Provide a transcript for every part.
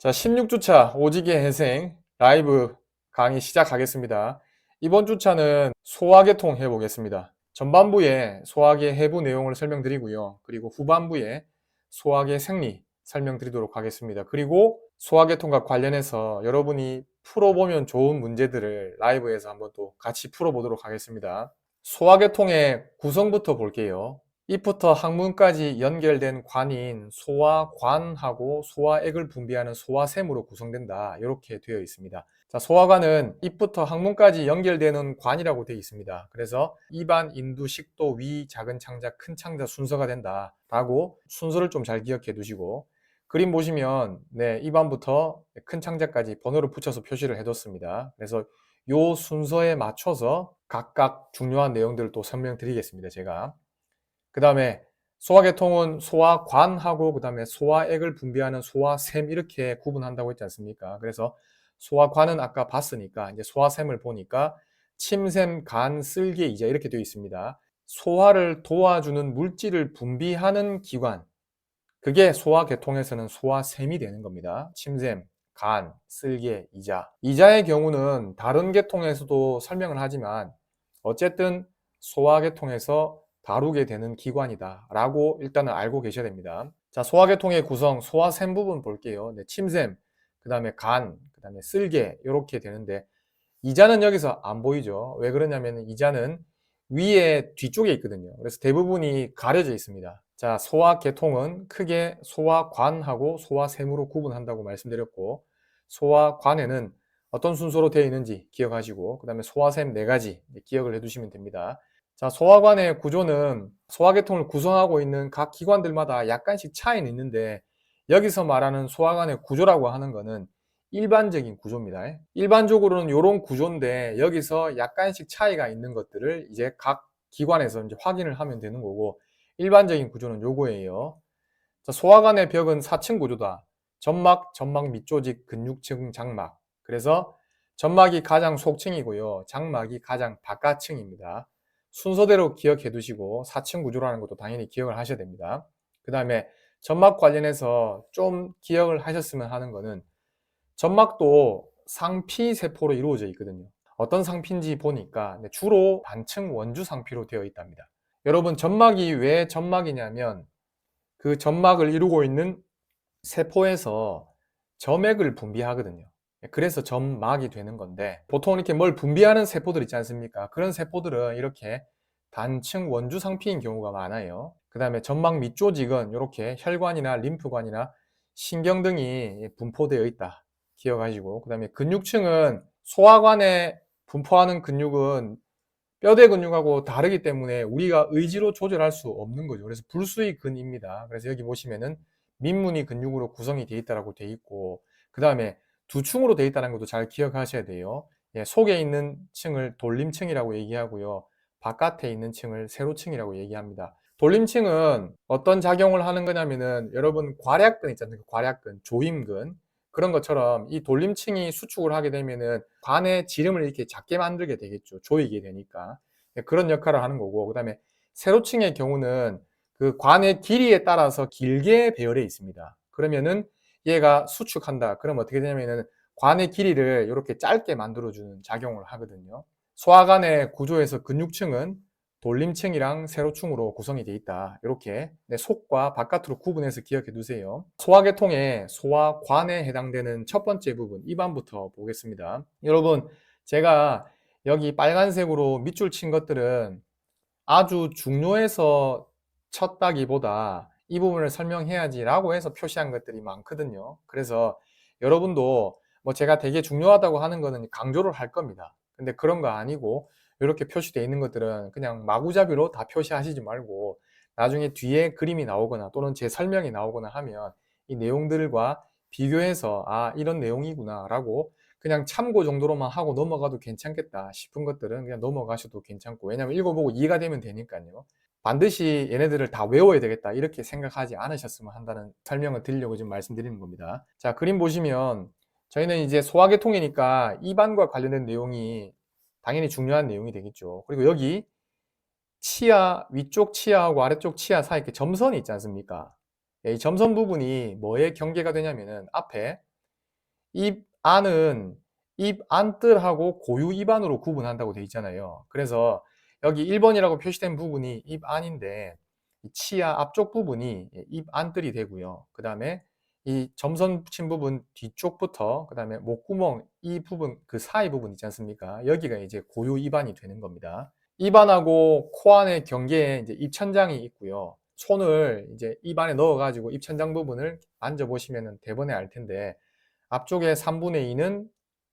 자, 16주차 오지게 회생 라이브 강의 시작하겠습니다. 이번 주차는 소화계통 해보겠습니다. 전반부에 소화계 해부 내용을 설명드리고요. 그리고 후반부에 소화계 생리 설명드리도록 하겠습니다. 그리고 소화계통과 관련해서 여러분이 풀어보면 좋은 문제들을 라이브에서 한번 또 같이 풀어보도록 하겠습니다. 소화계통의 구성부터 볼게요. 입부터 항문까지 연결된 관인 소화관하고 소화액을 분비하는 소화샘으로 구성된다. 이렇게 되어 있습니다. 자, 소화관은 입부터 항문까지 연결되는 관이라고 되어 있습니다. 그래서 입안, 인두, 식도, 위, 작은 창자, 큰 창자 순서가 된다. 라고 순서를 좀 잘 기억해 두시고 그림 보시면 입안부터 큰 창자까지 번호를 붙여서 표시를 해뒀습니다. 그래서 이 순서에 맞춰서 각각 중요한 내용들을 또 설명드리겠습니다. 제가. 그 다음에 소화계통은 소화관하고 그 다음에 소화액을 분비하는 소화샘 이렇게 구분한다고 했지 않습니까? 그래서 소화관은 아까 봤으니까 이제 소화샘을 보니까 침샘, 간, 쓸개, 이자 이렇게 되어 있습니다. 소화를 도와주는 물질을 분비하는 기관, 그게 소화계통에서는 소화샘이 되는 겁니다. 침샘, 간, 쓸개, 이자. 이자의 경우는 다른 계통에서도 설명을 하지만 어쨌든 소화계통에서 다루게 되는 기관이다 라고 일단은 알고 계셔야 됩니다. 자, 소화계통의 구성, 소화샘 부분 볼게요. 침샘, 그 다음에 간, 그 다음에 쓸개 이렇게 되는데 이자는 여기서 안 보이죠. 왜 그러냐면 이자는 위에 뒤쪽에 있거든요. 그래서 대부분이 가려져 있습니다. 자, 소화계통은 크게 소화관하고 소화샘으로 구분한다고 말씀드렸고 소화관에는 어떤 순서로 되어 있는지 기억하시고 그 다음에 소화샘 4가지 기억을 해두시면 됩니다. 자, 소화관의 구조는 소화계통을 구성하고 있는 각 기관들마다 약간씩 차이는 있는데 여기서 말하는 소화관의 구조라고 하는 거는 일반적인 구조입니다. 일반적으로는 이런 구조인데 여기서 약간씩 차이가 있는 것들을 이제 각 기관에서 이제 확인을 하면 되는 거고 일반적인 구조는 요거예요. 자, 소화관의 벽은 4층 구조다. 점막, 점막 밑조직, 근육층, 장막. 그래서 점막이 가장 속층이고요. 장막이 가장 바깥층입니다. 순서대로 기억해 두시고 4층 구조라는 것도 당연히 기억을 하셔야 됩니다. 그 다음에 점막 관련해서 좀 기억을 하셨으면 하는 거는 점막도 상피세포로 이루어져 있거든요. 어떤 상피인지 보니까 주로 단층 원주 상피로 되어 있답니다. 여러분 점막이 왜 점막이냐면 그 점막을 이루고 있는 세포에서 점액을 분비하거든요. 그래서 점막이 되는 건데 보통 이렇게 뭘 분비하는 세포들 있지 않습니까? 그런 세포들은 이렇게 단층 원주 상피인 경우가 많아요. 그 다음에 점막 밑조직은 이렇게 혈관이나 림프관이나 신경 등이 분포되어 있다. 기억하시고 그 다음에 근육층은 소화관에 분포하는 근육은 뼈대 근육하고 다르기 때문에 우리가 의지로 조절할 수 없는 거죠. 그래서 불수의 근입니다. 그래서 여기 보시면은 민문이 근육으로 구성이 되어 있다고 되어 있고 그 다음에 두 층으로 되어 있다는 것도 잘 기억하셔야 돼요. 예, 속에 있는 층을 돌림층이라고 얘기하고요. 바깥에 있는 층을 세로층이라고 얘기합니다. 돌림층은 어떤 작용을 하는 거냐면은 여러분 괄약근 있잖아요. 괄약근, 조임근 그런 것처럼 이 돌림층이 수축을 하게 되면은 관의 지름을 이렇게 작게 만들게 되겠죠. 조이게 되니까. 그런 역할을 하는 거고, 그 다음에 세로층의 경우는 그 관의 길이에 따라서 길게 배열해 있습니다. 그러면은 얘가 수축한다. 그럼 어떻게 되냐면은 관의 길이를 이렇게 짧게 만들어주는 작용을 하거든요. 소화관의 구조에서 근육층은 돌림층이랑 세로층으로 구성이 되어 있다. 이렇게 속과 바깥으로 구분해서 기억해 두세요. 소화계통의 소화관에 해당되는 첫 번째 부분, 입안부터 보겠습니다. 여러분, 제가 여기 빨간색으로 밑줄 친 것들은 아주 중요해서 쳤다기보다 이 부분을 설명해야지 라고 해서 표시한 것들이 많거든요. 그래서 여러분도 뭐 제가 되게 중요하다고 하는 거는 강조를 할 겁니다. 근데 그런 거 아니고 이렇게 표시되어 있는 것들은 그냥 마구잡이로 다 표시하시지 말고 나중에 뒤에 그림이 나오거나 또는 제 설명이 나오거나 하면 이 내용들과 비교해서 아 이런 내용이구나 라고 그냥 참고 정도로만 하고 넘어가도 괜찮겠다 싶은 것들은 그냥 넘어가셔도 괜찮고 왜냐면 읽어보고 이해가 되면 되니까요. 반드시 얘네들을 다 외워야 되겠다 이렇게 생각하지 않으셨으면 한다는 설명을 드리려고 지금 말씀드리는 겁니다. 자, 그림 보시면 저희는 이제 소화계통이니까 입안과 관련된 내용이 당연히 중요한 내용이 되겠죠. 그리고 여기 치아, 위쪽 치아하고 아래쪽 치아 사이 이렇게 점선이 있지 않습니까? 이 점선 부분이 뭐에 경계가 되냐면은 앞에 입 안은 입 안뜰하고 고유 입안으로 구분한다고 되어 있잖아요. 그래서 여기 1번이라고 표시된 부분이 입 안인데 이 치아 앞쪽 부분이 입 안뜰이 되고요. 그 다음에 이 점선 붙인 부분 뒤쪽부터 그 다음에 목구멍 이 부분 그 사이 부분 있지 않습니까? 여기가 이제 고유 입안이 되는 겁니다. 입안하고 코 안의 경계에 이제 입천장이 있고요. 손을 이제 입안에 넣어가지고 입천장 부분을 만져보시면 대번에 알 텐데 앞쪽에 3분의 2는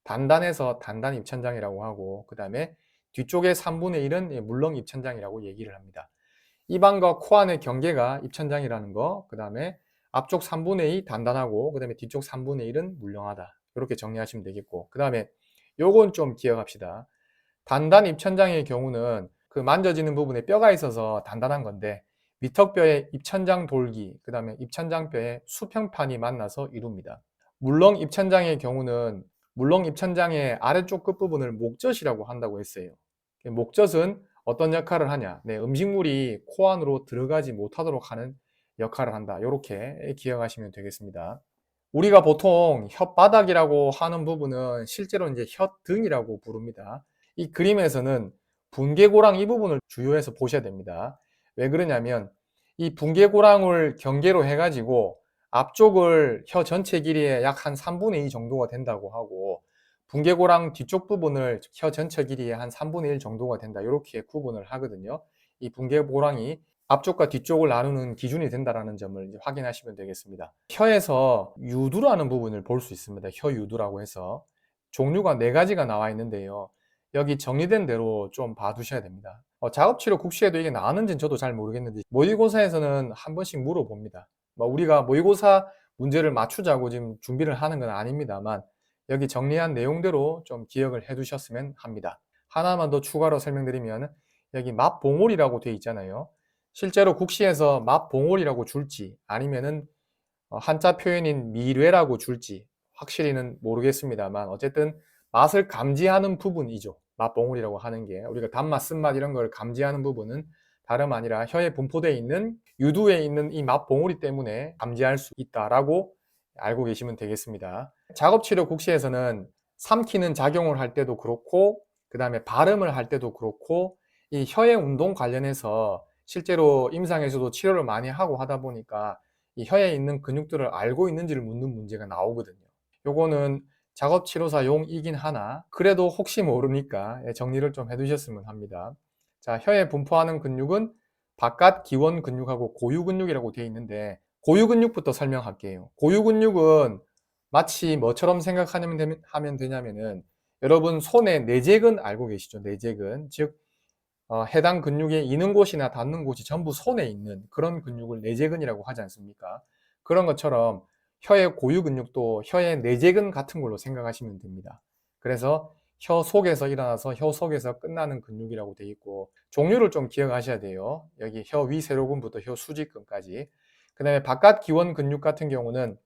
단단해서 단단 입천장이라고 하고 그 다음에 뒤쪽에 3분의 1은 물렁 입천장이라고 얘기를 합니다. 입안과 코 안의 경계가 입천장이라는 거, 그 다음에 앞쪽 3분의 2 단단하고 그 다음에 뒤쪽 3분의 1은 물렁하다. 이렇게 정리하시면 되겠고 그 다음에 요건 좀 기억합시다. 단단 입천장의 경우는 그 만져지는 부분에 뼈가 있어서 단단한 건데 위턱뼈의 입천장 돌기, 그 다음에 입천장뼈의 수평판이 만나서 이룹니다. 물렁 입천장의 경우는 물렁 입천장의 아래쪽 끝부분을 목젖이라고 한다고 했어요. 목젖은 어떤 역할을 하냐? 네, 음식물이 코 안으로 들어가지 못하도록 하는 역할을 한다. 이렇게 기억하시면 되겠습니다. 우리가 보통 혓바닥이라고 하는 부분은 실제로 이제 혓등이라고 부릅니다. 이 그림에서는 분개고랑 이 부분을 주요해서 보셔야 됩니다. 왜 그러냐면 이 분개고랑을 경계로 해가지고 앞쪽을 혀 전체 길이의 약 한 3분의 2 정도가 된다고 하고 분개고랑 뒤쪽 부분을 혀 전체 길이의 한 3분의 1 정도가 된다. 이렇게 구분을 하거든요. 이 분개고랑이 앞쪽과 뒤쪽을 나누는 기준이 된다는 점을 이제 확인하시면 되겠습니다. 혀에서 유두라는 부분을 볼 수 있습니다. 혀유두라고 해서 종류가 4가지가 나와 있는데요. 여기 정리된 대로 좀 봐두셔야 됩니다. 작업치료 국시에도 이게 나왔는지는 저도 잘 모르겠는데 모의고사에서는 한 번씩 물어봅니다. 우리가 모의고사 문제를 맞추자고 지금 준비를 하는 건 아닙니다만 여기 정리한 내용대로 좀 기억을 해 두셨으면 합니다. 하나만 더 추가로 설명드리면 여기 맛봉오리라고 되어 있잖아요. 실제로 국시에서 맛봉오리라고 줄지 아니면은 한자 표현인 미뢰라고 줄지 확실히는 모르겠습니다만 어쨌든 맛을 감지하는 부분이죠. 맛봉오리라고 하는 게 우리가 단맛, 쓴맛 이런 걸 감지하는 부분은 다름 아니라 혀에 분포되어 있는 유두에 있는 이 맛봉오리 때문에 감지할 수 있다라고 알고 계시면 되겠습니다. 작업치료 국시에서는 삼키는 작용을 할 때도 그렇고 그 다음에 발음을 할 때도 그렇고 이 혀의 운동 관련해서 실제로 임상에서도 치료를 많이 하고 하다 보니까 이 혀에 있는 근육들을 알고 있는지를 묻는 문제가 나오거든요. 요거는 작업치료사용이긴 하나 그래도 혹시 모르니까 정리를 좀 해두셨으면 합니다. 자, 혀에 분포하는 근육은 바깥 기원 근육하고 고유 근육이라고 되어 있는데 고유 근육부터 설명할게요. 고유 근육은 마치 뭐처럼 생각하면 되냐면은 여러분 손의 내재근 알고 계시죠? 내재근 즉 해당 근육에 있는 곳이나 닿는 곳이 전부 손에 있는 그런 근육을 내재근이라고 하지 않습니까? 그런 것처럼 혀의 고유 근육도 혀의 내재근 같은 걸로 생각하시면 됩니다. 그래서 혀 속에서 일어나서 혀 속에서 끝나는 근육이라고 되어 있고 종류를 좀 기억하셔야 돼요. 여기 혀 위 세로근부터 혀 수직근까지. 그 다음에 바깥 기원 근육 같은 경우는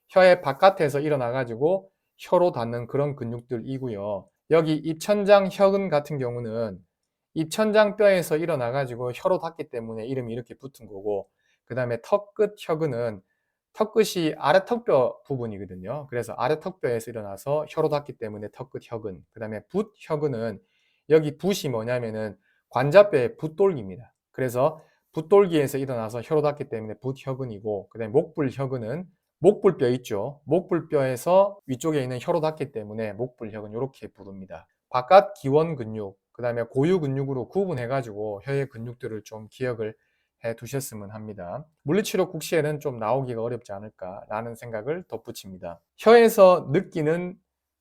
혀의 바깥에서 일어나 가지고 혀로 닿는 그런 근육들이고요. 여기 입천장 혀근 같은 경우는 입천장 뼈에서 일어나 가지고 혀로 닿기 때문에 이름이 이렇게 붙은 거고 그 다음에 턱끝 혀근은 턱끝이 아래턱뼈 부분이거든요. 그래서 아래턱뼈에서 일어나서 혀로 닿기 때문에 턱끝 혀근. 그 다음에 붓 혀근은 여기 붓이 뭐냐면은 관자뼈의 붓돌기입니다. 그래서 붓돌기에서 일어나서 혀로 닿기 때문에 붓 혀근이고 그 다음에 목불 혀근은 목불뼈 있죠. 목불뼈에서 위쪽에 있는 혀로 닿기 때문에 목불 혀근 이렇게 부릅니다. 바깥 기원 근육, 그 다음에 고유 근육으로 구분해 가지고 혀의 근육들을 좀 기억을 해 두셨으면 합니다. 물리치료 국시에는 좀 나오기가 어렵지 않을까라는 생각을 덧붙입니다. 혀에서 느끼는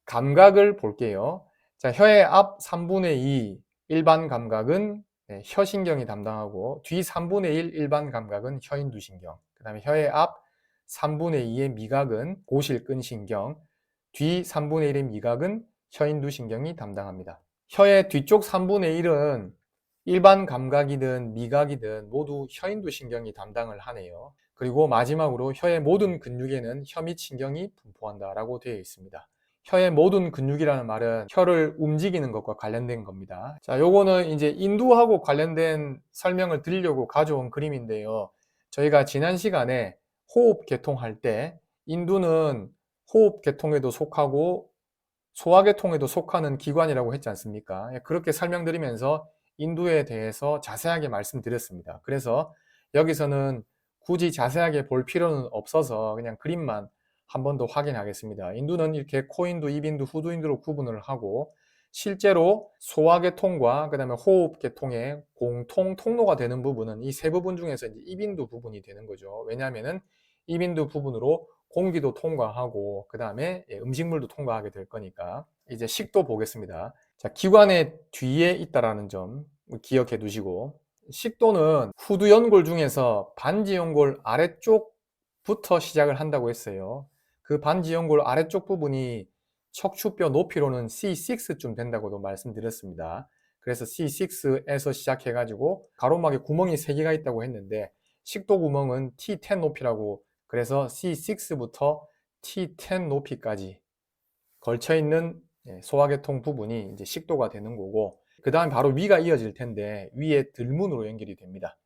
감각을 볼게요. 자, 혀의 앞 3분의 2 일반 감각은 혀신경이 담당하고 뒤 3분의 1 일반 감각은 혀인두신경, 그 다음에 혀의 앞 3분의 2의 미각은 고실근신경, 뒤 3분의 1의 미각은 혀인두신경이 담당합니다. 혀의 뒤쪽 3분의 1은 일반 감각이든 미각이든 모두 혀인두신경이 담당을 하네요. 그리고 마지막으로 혀의 모든 근육에는 혀밑신경이 분포한다라고 되어 있습니다. 혀의 모든 근육이라는 말은 혀를 움직이는 것과 관련된 겁니다. 자, 요거는 이제 인두하고 관련된 설명을 드리려고 가져온 그림인데요. 저희가 지난 시간에 호흡 개통할 때 인두는 호흡계통에도 속하고 소화계통에도 속하는 기관이라고 했지 않습니까? 그렇게 설명드리면서 인두에 대해서 자세하게 말씀드렸습니다. 그래서 여기서는 굳이 자세하게 볼 필요는 없어서 그냥 그림만 한 번 더 확인하겠습니다. 인두는 이렇게 코인두, 입인두, 후두인두로 구분을 하고 실제로 소화계통과 그 다음에 호흡계통의 공통 통로가 되는 부분은 이 세 부분 중에서 이제 입인두 부분이 되는 거죠. 왜냐하면은 입인두 부분으로 공기도 통과하고 그 다음에 음식물도 통과하게 될 거니까. 이제 식도 보겠습니다. 자, 기관의 뒤에 있다라는 점 기억해 두시고, 식도는 후두연골 중에서 반지연골 아래쪽부터 시작을 한다고 했어요. 그 반지연골 아래쪽 부분이 척추뼈 높이로는 C6쯤 된다고도 말씀드렸습니다. 그래서 C6에서 시작해 가지고 가로막에 구멍이 3개가 있다고 했는데 식도 구멍은 T10 높이라고, 그래서 C6부터 T10 높이까지 걸쳐있는 소화계통 부분이 이제 식도가 되는 거고, 그 다음 바로 위가 이어질 텐데 위에 들문으로 연결이 됩니다.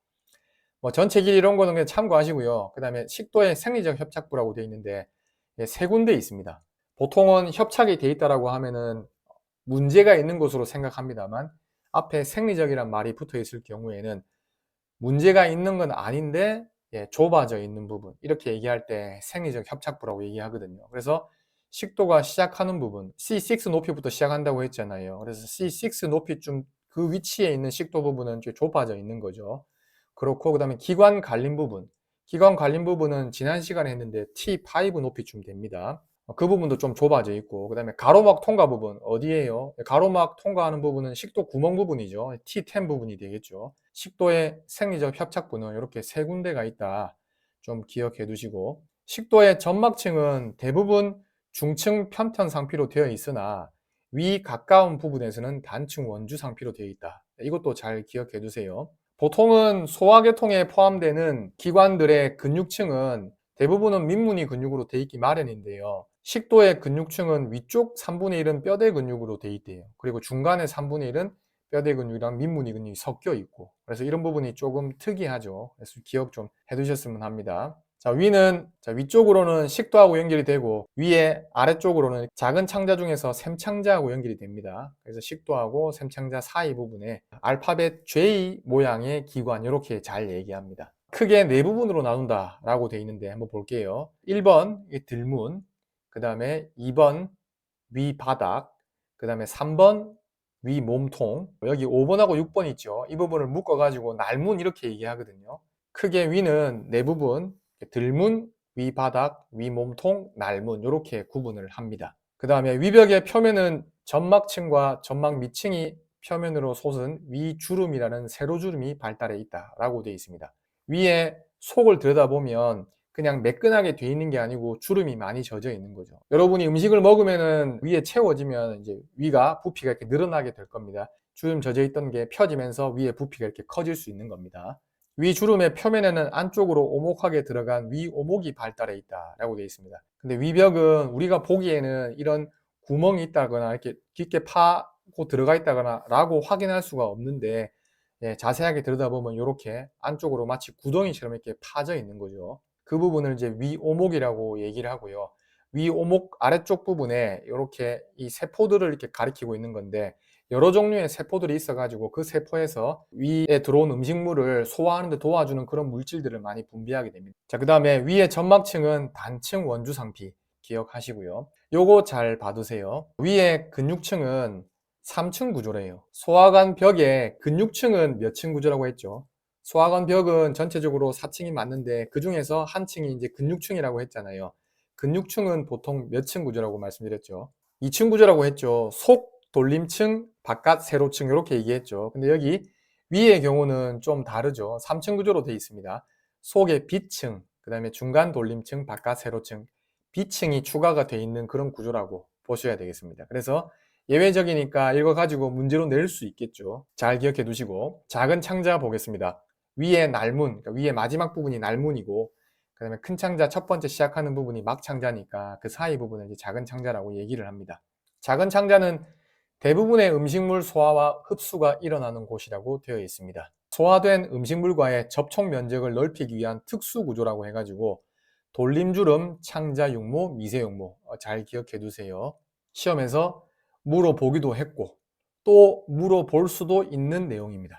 뭐 전체 길이 이런 거는 그냥 참고하시고요. 그 다음에 식도에 생리적 협착부라고 되어 있는데 3군데 있습니다. 보통은 협착이 되어 있다라고 하면은 문제가 있는 것으로 생각합니다만, 앞에 생리적이란 말이 붙어 있을 경우에는 문제가 있는 건 아닌데 좁아져 있는 부분, 이렇게 얘기할 때 생리적 협착부라고 얘기하거든요. 그래서 식도가 시작하는 부분, C6 높이부터 시작한다고 했잖아요. 그래서 C6 높이쯤 그 위치에 있는 식도 부분은 좀 좁아져 있는 거죠. 그렇고, 그 다음에 기관 갈림 부분, 기관 갈림 부분은 지난 시간에 했는데 T5 높이쯤 됩니다. 그 부분도 좀 좁아져 있고, 그 다음에 가로막 통과 부분 어디에요? 가로막 통과하는 부분은 식도 구멍 부분이죠. T10 부분이 되겠죠. 식도의 생리적 협착부는 이렇게 3군데가 있다, 좀 기억해 두시고, 식도의 점막층은 대부분 중층 편편 상피로 되어 있으나 위 가까운 부분에서는 단층 원주 상피로 되어 있다. 이것도 잘 기억해 두세요. 보통은 소화계통에 포함되는 기관들의 근육층은 대부분은 민문이 근육으로 되어 있기 마련인데요. 식도의 근육층은 위쪽 3분의 1은 뼈대 근육으로 되어 있대요. 그리고 중간에 3분의 1은 뼈대 근육이랑 민문이 근육이 섞여 있고, 그래서 이런 부분이 조금 특이하죠. 그래서 기억 좀 해두셨으면 합니다. 자, 위는, 자, 위쪽으로는 식도하고 연결이 되고 위에 아래쪽으로는 작은 창자 중에서 샘창자하고 연결이 됩니다. 그래서 식도하고 샘창자 사이 부분에 알파벳 J 모양의 기관, 이렇게 잘 얘기합니다. 크게 4부분으로 나눈다 라고 되어 있는데 한번 볼게요. 1번 들문, 그 다음에 2번 위바닥, 그 다음에 3번 위몸통, 여기 5번하고 6번 있죠. 이 부분을 묶어 가지고 날문 이렇게 얘기하거든요. 크게 위는 4부분, 들문, 위바닥, 위몸통, 날문, 이렇게 구분을 합니다. 그 다음에 위벽의 표면은 점막층과 점막 밑층이 표면으로 솟은 위주름이라는 세로주름이 발달해 있다라고 되어 있습니다. 위에 속을 들여다보면 그냥 매끈하게 돼 있는 게 아니고 주름이 많이 젖어 있는 거죠. 여러분이 음식을 먹으면은 위에 채워지면 이제 위가 부피가 이렇게 늘어나게 될 겁니다. 주름 젖어 있던 게 펴지면서 위에 부피가 이렇게 커질 수 있는 겁니다. 위 주름의 표면에는 안쪽으로 오목하게 들어간 위 오목이 발달해 있다라고 되어 있습니다. 근데 위벽은 우리가 보기에는 이런 구멍이 있다거나 이렇게 깊게 파고 들어가 있다거나 라고 확인할 수가 없는데, 자세하게 들여다보면 이렇게 안쪽으로 마치 구덩이처럼 이렇게 파져 있는 거죠. 그 부분을 이제 위오목이라고 얘기를 하고요. 위오목 아래쪽 부분에 이렇게 이 세포들을 이렇게 가리키고 있는 건데, 여러 종류의 세포들이 있어가지고 그 세포에서 위에 들어온 음식물을 소화하는 데 도와주는 그런 물질들을 많이 분비하게 됩니다. 자, 그 다음에 위의 점막층은 단층 원주 상피 기억하시고요. 요거 잘 봐두세요. 위에 근육층은 3층 구조래요. 소화관 벽의 근육층은 몇 층 구조라고 했죠? 소화관 벽은 전체적으로 4층이 맞는데 그 중에서 한 층이 이제 근육층이라고 했잖아요. 근육층은 보통 몇 층 구조라고 말씀드렸죠? 2층 구조라고 했죠. 속 돌림층, 바깥 세로층 이렇게 얘기했죠. 근데 여기 위의 경우는 좀 다르죠. 3층 구조로 되어 있습니다. 속의 비층, 그 다음에 중간 돌림층, 바깥 세로층, 비층이 추가가 되어 있는 그런 구조라고 보셔야 되겠습니다. 그래서 예외적이니까 이거 가지고 문제로 낼 수 있겠죠. 잘 기억해 두시고, 작은 창자 보겠습니다. 위에 날문, 그러니까 위에 마지막 부분이 날문이고, 그 다음에 큰 창자 첫 번째 시작하는 부분이 막창자니까 그 사이 부분을 이제 작은 창자라고 얘기를 합니다. 작은 창자는 대부분의 음식물 소화와 흡수가 일어나는 곳이라고 되어 있습니다. 소화된 음식물과의 접촉 면적을 넓히기 위한 특수 구조라고 해가지고 돌림주름, 창자육모, 미세육모 잘 기억해 두세요. 시험에서 물어보기도 했고 또 물어볼 수도 있는 내용입니다.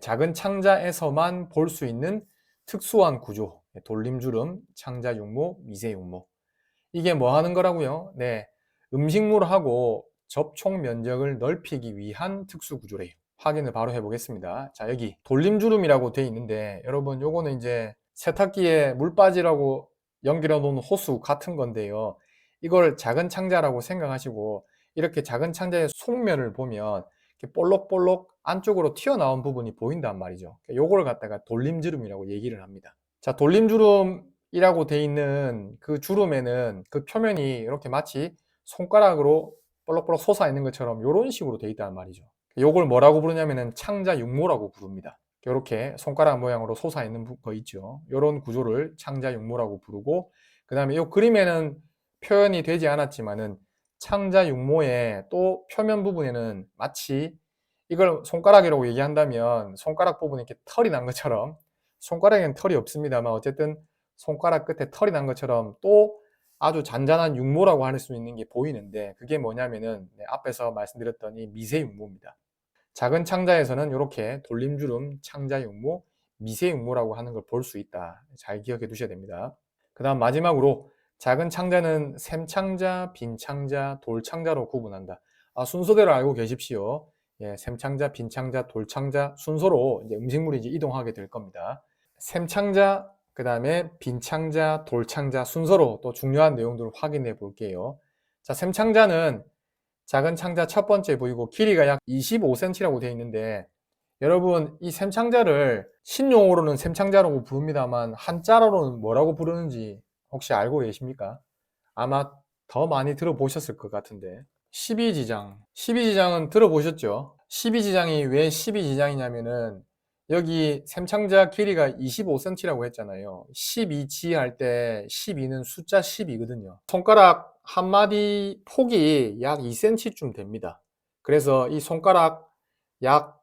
작은 창자에서만 볼 수 있는 특수한 구조, 돌림주름, 창자육모, 미세육모. 이게 뭐 하는 거라고요? 네, 음식물하고 접촉 면적을 넓히기 위한 특수 구조래요. 확인을 바로 해보겠습니다. 자, 여기 돌림주름이라고 되어 있는데 여러분 요거는 이제 세탁기에 물 빠지라고 연결해 놓은 호수 같은 건데요. 이걸 작은 창자라고 생각하시고 이렇게 작은 창자의 속면을 보면 이렇게 볼록볼록 안쪽으로 튀어나온 부분이 보인단 말이죠. 요걸 갖다가 돌림주름이라고 얘기를 합니다. 자, 돌림주름이라고 되어 있는 그 주름에는 그 표면이 이렇게 마치 손가락으로 볼록볼록 솟아 있는 것처럼 이런 식으로 되어 있단 말이죠. 요걸 뭐라고 부르냐면은 창자육모라고 부릅니다. 이렇게 손가락 모양으로 솟아 있는 거 있죠. 이런 구조를 창자육모라고 부르고, 그 다음에 이 그림에는 표현이 되지 않았지만은 창자육모의 또 표면 부분에는 마치 이걸 손가락이라고 얘기한다면 손가락 부분에 이렇게 털이 난 것처럼, 손가락에는 털이 없습니다만 어쨌든 손가락 끝에 털이 난 것처럼 또 아주 잔잔한 육모라고 할 수 있는 게 보이는데, 그게 뭐냐면은 앞에서 말씀드렸던 이 미세육모입니다. 작은 창자에서는 이렇게 돌림주름, 창자육모, 미세육모라고 하는 걸 볼 수 있다. 잘 기억해 두셔야 됩니다. 그 다음 마지막으로 작은 창자는 샘창자, 빈창자, 돌창자로 구분한다. 순서대로 알고 계십시오. 샘창자, 빈창자, 돌창자 순서로 이제 음식물이 이제 이동하게 될 겁니다. 샘창자, 그 다음에 빈창자, 돌창자 순서로 또 중요한 내용들을 확인해 볼게요. 자, 샘창자는 작은 창자 첫 번째 보이고 길이가 약 25cm라고 되어 있는데, 여러분 이 샘창자를 신용어로는 샘창자라고 부릅니다만 한자로는 뭐라고 부르는지 혹시 알고 계십니까? 아마 더 많이 들어보셨을 것 같은데 12지장. 12지장은 들어보셨죠? 12지장이 왜 12지장이냐면은 여기 샘창자 길이가 25cm라고 했잖아요. 12지 할 때 12는 숫자 10이거든요. 손가락 한 마디 폭이 약 2cm쯤 됩니다. 그래서 이 손가락 약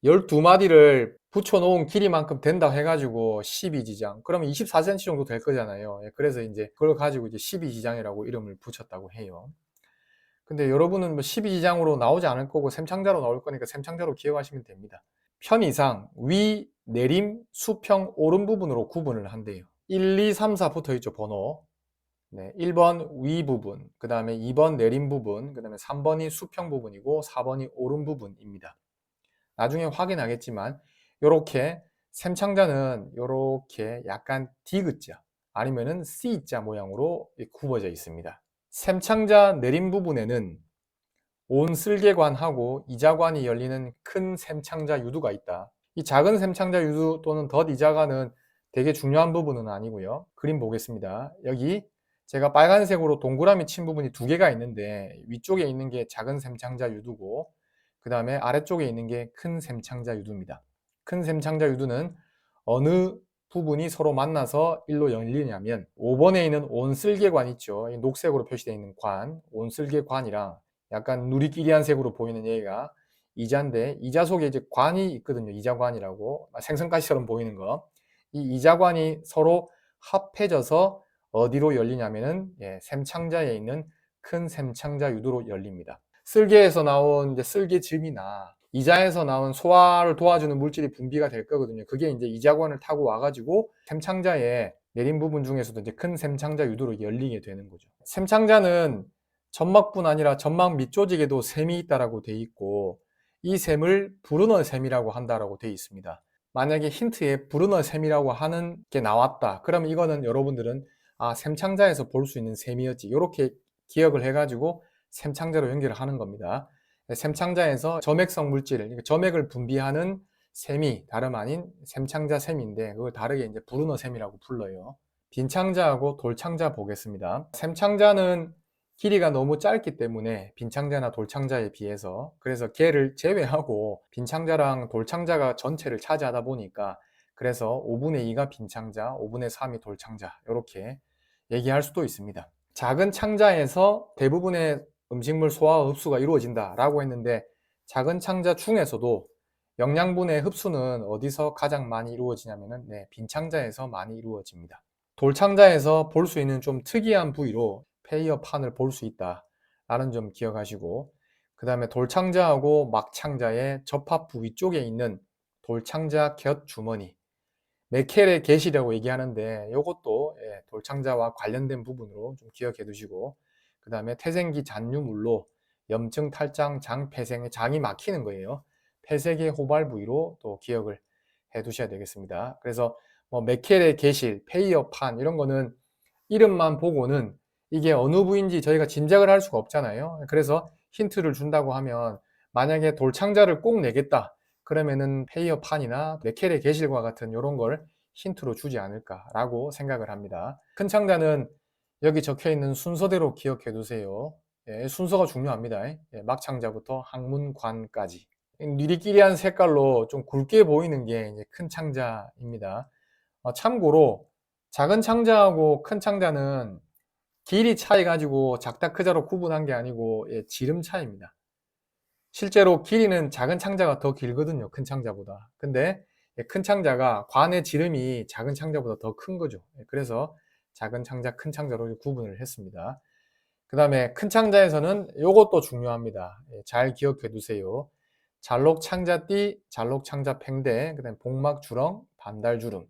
12마디를 붙여놓은 길이만큼 된다 해가지고 12지장. 그러면 24cm 정도 될 거잖아요. 그래서 이제 그걸 가지고 이제 12지장이라고 이름을 붙였다고 해요. 근데 여러분은 뭐 12지장으로 나오지 않을 거고 샘창자로 나올 거니까 샘창자로 기억하시면 됩니다. 편의상 위, 내림, 수평, 오름 부분으로 구분을 한대요. 1, 2, 3, 4 붙어 있죠, 번호. 네, 1번 위 부분, 그 다음에 2번 내림 부분, 그 다음에 3번이 수평 부분이고 4번이 오름 부분입니다. 나중에 확인하겠지만 이렇게 샘창자는 이렇게 약간 디귿자 아니면은 C자 모양으로 굽어져 있습니다. 샘창자 내림 부분에는 온슬개관하고 이자관이 열리는 큰 샘창자 유두가 있다. 이 작은 샘창자 유두 또는 덧이자관은 되게 중요한 부분은 아니고요. 그림 보겠습니다. 여기 제가 빨간색으로 동그라미 친 부분이 두 개가 있는데 위쪽에 있는 게 작은 샘창자 유두고 그 다음에 아래쪽에 있는 게 큰 샘창자 유두입니다. 큰 샘창자 유두는 어느 부분이 서로 만나서 일로 열리냐면 5번에 있는 온슬개관 있죠. 녹색으로 표시되어 있는 관, 온슬개관이랑 약간 누리끼리한 색으로 보이는 얘가 이자인데 이자 속에 이제 관이 있거든요. 이자관이라고 생선가시처럼 보이는 거. 이 이자관이 서로 합해져서 어디로 열리냐면은 샘창자에 있는 큰 샘창자 유두로 열립니다. 쓸개에서 나온 이제 쓸개즙이나 이자에서 나온 소화를 도와주는 물질이 분비가 될 거거든요. 그게 이제 이자관을 타고 와가지고 샘창자에 내린 부분 중에서도 이제 큰 샘창자 유두로 열리게 되는 거죠. 샘창자는 점막뿐 아니라 점막 밑조직에도 샘이 있다라고 돼 있고 이 샘을 브루너 샘이라고 한다라고 돼 있습니다. 만약에 힌트에 브루너 샘이라고 하는 게 나왔다. 그러면 이거는 여러분들은 샘창자에서 볼 수 있는 샘이었지. 이렇게 기억을 해가지고 샘창자로 연결을 하는 겁니다. 샘창자에서 점액성 물질, 점액을 분비하는 샘이 다름 아닌 샘창자 샘인데 그걸 다르게 이제 브루너 샘이라고 불러요. 빈창자하고 돌창자 보겠습니다. 샘창자는 길이가 너무 짧기 때문에 빈창자나 돌창자에 비해서 그래서 걔를 제외하고 빈창자랑 돌창자가 전체를 차지하다 보니까 그래서 5분의 2가 빈창자, 5분의 3이 돌창자 이렇게 얘기할 수도 있습니다. 작은 창자에서 대부분의 음식물 소화 흡수가 이루어진다 라고 했는데 작은 창자 중에서도 영양분의 흡수는 어디서 가장 많이 이루어지냐면은 빈창자에서 많이 이루어집니다. 돌창자에서 볼 수 있는 좀 특이한 부위로 페이어판을 볼 수 있다라는 점 기억하시고, 그 다음에 돌창자하고 막창자의 접합 부위 쪽에 있는 돌창자 곁 주머니, 메켈의 get이라고 얘기하는데 이것도 돌창자와 관련된 부분으로 좀 기억해 두시고, 그 다음에 태생기 잔류물로 염증, 탈장, 장, 폐생의 장이 막히는 거예요. 폐색의 호발 부위로 또 기억을 해 두셔야 되겠습니다. 그래서 뭐 메켈의 게실, 페이어판 이런 거는 이름만 보고는 이게 어느 부위인지 저희가 짐작을 할 수가 없잖아요. 그래서 힌트를 준다고 하면 만약에 돌창자를 꼭 내겠다 그러면은 페이어판이나 메켈의 게실과 같은 이런 걸 힌트로 주지 않을까라고 생각을 합니다. 큰 창자는 여기 적혀 있는 순서대로 기억해 두세요. 순서가 중요합니다. 막창자부터 항문관까지. 느리끼리한 색깔로 좀 굵게 보이는 게 이제 큰 창자입니다. 참고로 작은 창자하고 큰 창자는 길이 차이 가지고 작다 크다로 구분한 게 아니고 지름 차이입니다. 실제로 길이는 작은 창자가 더 길거든요, 큰 창자보다. 근데 큰 창자가 관의 지름이 작은 창자보다 더 큰 거죠. 그래서 작은 창자, 큰 창자로 구분을 했습니다. 그 다음에 큰 창자에서는 이것도 중요합니다. 잘 기억해 두세요. 잘록창자띠, 잘록창자 팽대, 그 다음에 복막주렁, 반달주름.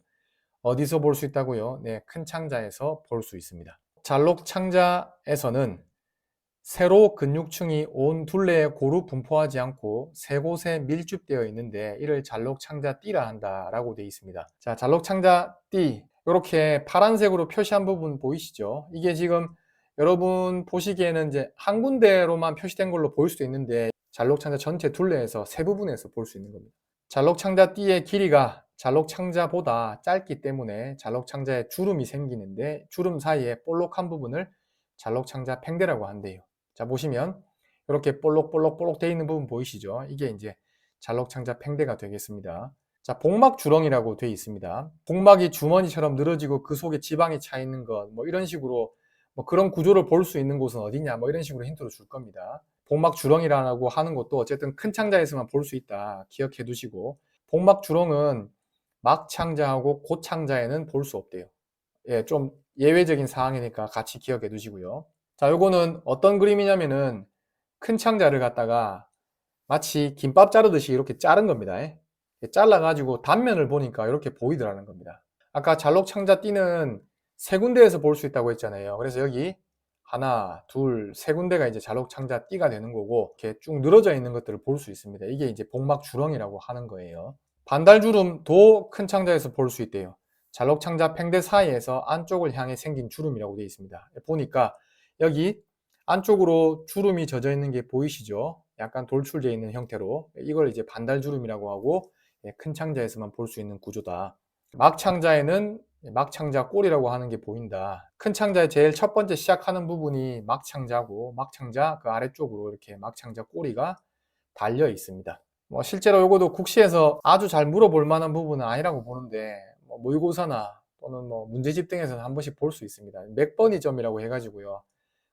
어디서 볼 수 있다고요? 네, 큰 창자에서 볼 수 있습니다. 잘록창자에서는 세로 근육층이 온 둘레에 고루 분포하지 않고 세 곳에 밀집되어 있는데 이를 잘록창자띠라 한다라고 되어 있습니다. 자, 잘록창자띠 이렇게 파란색으로 표시한 부분 보이시죠? 이게 지금 여러분 보시기에는 이제 한 군데로만 표시된 걸로 보일 수도 있는데 잘록창자 전체 둘레에서 세 부분에서 볼 수 있는 겁니다. 잘록창자띠의 길이가 잘록창자보다 짧기 때문에 잘록창자에 주름이 생기는데 주름 사이에 볼록한 부분을 잘록창자 팽대라고 한대요. 자, 보시면 이렇게 볼록볼록볼록 되어 있는 부분 보이시죠? 이게 이제 잘록창자 팽대가 되겠습니다. 자, 복막주렁이라고 되어 있습니다. 복막이 주머니처럼 늘어지고 그 속에 지방이 차 있는 것, 뭐 이런 식으로 뭐 그런 구조를 볼 수 있는 곳은 어디냐, 뭐 이런 식으로 힌트를 줄 겁니다. 복막주렁이라고 하는 것도 어쨌든 큰 창자에서만 볼 수 있다 기억해 두시고, 복막주렁은 막창자하고 고창자에는 볼 수 없대요. 좀 예외적인 사항이니까 같이 기억해 두시고요. 자, 요거는 어떤 그림이냐면은 큰 창자를 갖다가 마치 김밥 자르듯이 이렇게 자른 겁니다. 잘라가지고 단면을 보니까 이렇게 보이더라는 겁니다. 아까 잘록창자 띠는 세 군데에서 볼 수 있다고 했잖아요. 그래서 여기 하나, 둘, 세 군데가 이제 잘록창자 띠가 되는 거고 이렇게 쭉 늘어져 있는 것들을 볼 수 있습니다. 이게 이제 복막주렁이라고 하는 거예요. 반달주름도 큰 창자에서 볼 수 있대요. 잘록창자 팽대 사이에서 안쪽을 향해 생긴 주름이라고 되어 있습니다. 보니까 여기 안쪽으로 주름이 젖어 있는 게 보이시죠? 약간 돌출되어 있는 형태로 이걸 이제 반달주름이라고 하고 큰 창자에서만 볼 수 있는 구조다. 막창자에는 막창자 꼬리라고 하는 게 보인다. 큰 창자의 제일 첫 번째 시작하는 부분이 막창자고 막창자 그 아래쪽으로 이렇게 막창자 꼬리가 달려 있습니다. 뭐 실제로 요거도 국시에서 아주 잘 물어볼 만한 부분은 아니라고 보는데 뭐 모의고사나 또는 뭐 문제집 등에서는 한 번씩 볼 수 있습니다. 몇 번이 점이라고 해가지고요.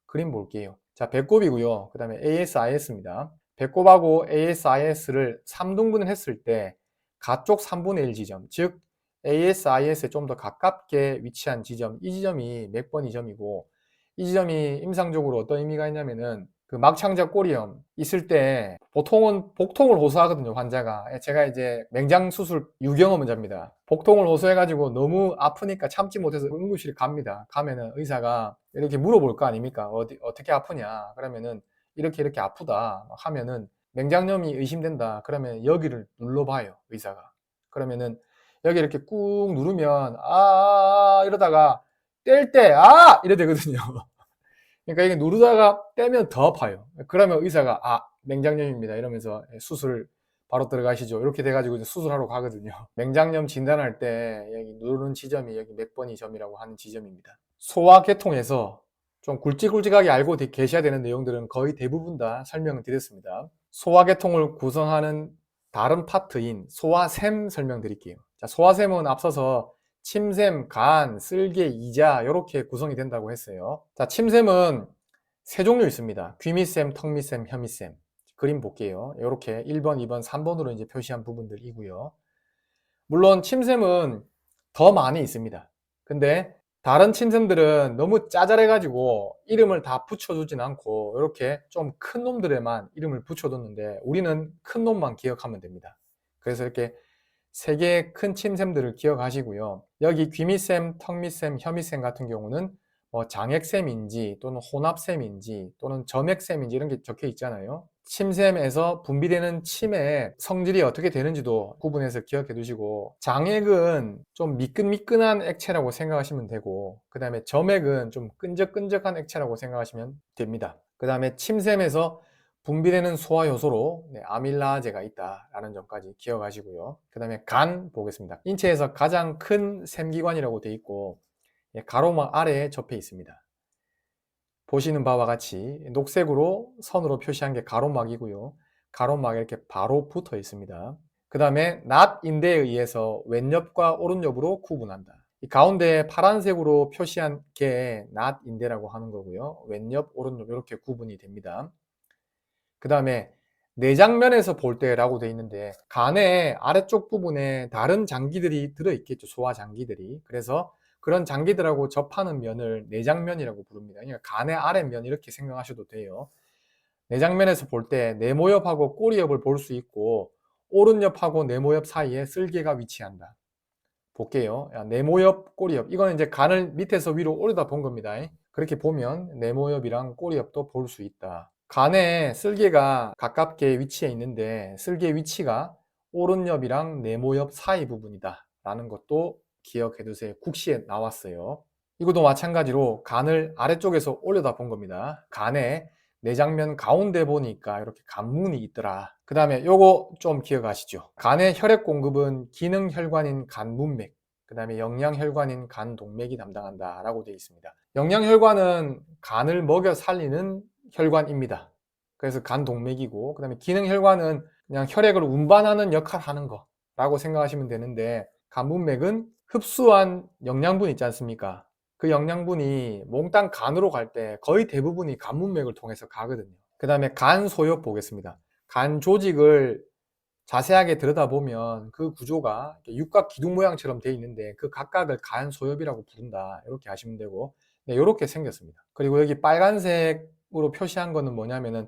그림 볼게요. 자, 배꼽이고요. 그 다음에 ASIS입니다. 배꼽하고 ASIS를 3등분을 했을 때 가쪽 3분의 1 지점, 즉 ASIS에 좀 더 가깝게 위치한 지점, 이 지점이 몇 번이 점이고, 이 지점이 임상적으로 어떤 의미가 있냐면은 그 막창자 꼬리염 있을 때 보통은 복통을 호소하거든요, 환자가. 제가 이제 맹장 수술 유경험 환자입니다. 복통을 호소해가지고 너무 아프니까 참지 못해서 응급실에 갑니다. 가면은 의사가 이렇게 물어볼 거 아닙니까? 어떻게 아프냐? 그러면은 이렇게 아프다 하면은 맹장염이 의심된다. 그러면 여기를 눌러봐요, 의사가. 그러면은 여기 이렇게 꾹 누르면 이러다가 뗄 때 이래 되거든요. 그러니까 이게 누르다가 떼면 더 아파요. 그러면 의사가 맹장염입니다 이러면서 수술 바로 들어가시죠. 이렇게 돼가지고 이제 수술하러 가거든요. 맹장염 진단할 때 여기 누르는 지점이 여기 몇 번이 점이라고 하는 지점입니다. 소화계통에서 좀 굵직굵직하게 알고 계셔야 되는 내용들은 거의 대부분 다 설명을 드렸습니다. 소화계통을 구성하는 다른 파트인 소화샘 설명드릴게요. 자, 소화샘은 앞서서 침샘, 간, 쓸개, 이자 이렇게 구성이 된다고 했어요. 자, 침샘은 세 종류 있습니다. 귀밑샘, 턱밑샘, 혀밑샘. 그림 볼게요. 이렇게 1번, 2번, 3번으로 이제 표시한 부분들이고요. 물론 침샘은 더 많이 있습니다. 근데 다른 침샘들은 너무 짜잘해가지고 이름을 다 붙여주진 않고 이렇게 좀 큰 놈들에만 이름을 붙여뒀는데 우리는 큰 놈만 기억하면 됩니다. 그래서 이렇게 세 개의 큰 침샘들을 기억하시고요. 여기 귀밑샘, 턱밑샘, 혀밑샘 같은 경우는 뭐 장액샘인지 또는 혼합샘인지 또는 점액샘인지 이런 게 적혀 있잖아요. 침샘에서 분비되는 침의 성질이 어떻게 되는지도 구분해서 기억해 두시고, 장액은 좀 미끈미끈한 액체라고 생각하시면 되고, 그 다음에 점액은 좀 끈적끈적한 액체라고 생각하시면 됩니다. 그 다음에 침샘에서 분비되는 소화 효소로 아밀라제가 있다라는 점까지 기억하시고요. 그 다음에 간 보겠습니다. 인체에서 가장 큰 샘기관이라고 되어 있고 가로막 아래에 접해 있습니다. 보시는 바와 같이 녹색으로 선으로 표시한 게 가로막이고요. 가로막에 이렇게 바로 붙어 있습니다. 그 다음에 낫인대에 의해서 왼옆과 오른옆으로 구분한다. 이 가운데 파란색으로 표시한 게 낫인대라고 하는 거고요. 왼옆, 오른옆 이렇게 구분이 됩니다. 그 다음에 내장면에서 볼 때라고 되어 있는데 간의 아래쪽 부분에 다른 장기들이 들어있겠죠. 소화 장기들이. 그래서 그런 장기들하고 접하는 면을 내장면이라고 부릅니다. 그러니까 간의 아래면 이렇게 생각하셔도 돼요. 내장면에서 볼 때 내모엽하고 꼬리엽을 볼 수 있고 오른옆하고 내모엽 사이에 쓸개가 위치한다. 볼게요. 내모엽, 꼬리엽. 이거는 이제 간을 밑에서 위로 올려다 본 겁니다. 그렇게 보면 내모엽이랑 꼬리엽도 볼 수 있다. 간에 쓸개가 가깝게 위치해 있는데 쓸개 위치가 오른옆이랑 내모엽 사이 부분이다 라는 것도 기억해 두세요. 국시에 나왔어요. 이것도 마찬가지로 간을 아래쪽에서 올려다 본 겁니다. 간에 내장면 가운데 보니까 이렇게 간문이 있더라. 그 다음에 요거 좀 기억하시죠. 간의 혈액 공급은 기능혈관인 간문맥, 그 다음에 영양혈관인 간동맥이 담당한다 라고 되어 있습니다. 영양혈관은 간을 먹여 살리는 혈관입니다. 그래서 간동맥이고, 그 다음에 기능혈관은 그냥 혈액을 운반하는 역할을 하는 거라고 생각하시면 되는데, 간문맥은 흡수한 영양분 있지 않습니까? 그 영양분이 몽땅 간으로 갈 때 거의 대부분이 간문맥을 통해서 가거든요. 그 다음에 간 소엽 보겠습니다. 간 조직을 자세하게 들여다보면 그 구조가 육각 기둥 모양처럼 되어 있는데 그 각각을 간 소엽이라고 부른다. 이렇게 하시면 되고, 네, 이렇게 생겼습니다. 그리고 여기 빨간색으로 표시한 거는 뭐냐면은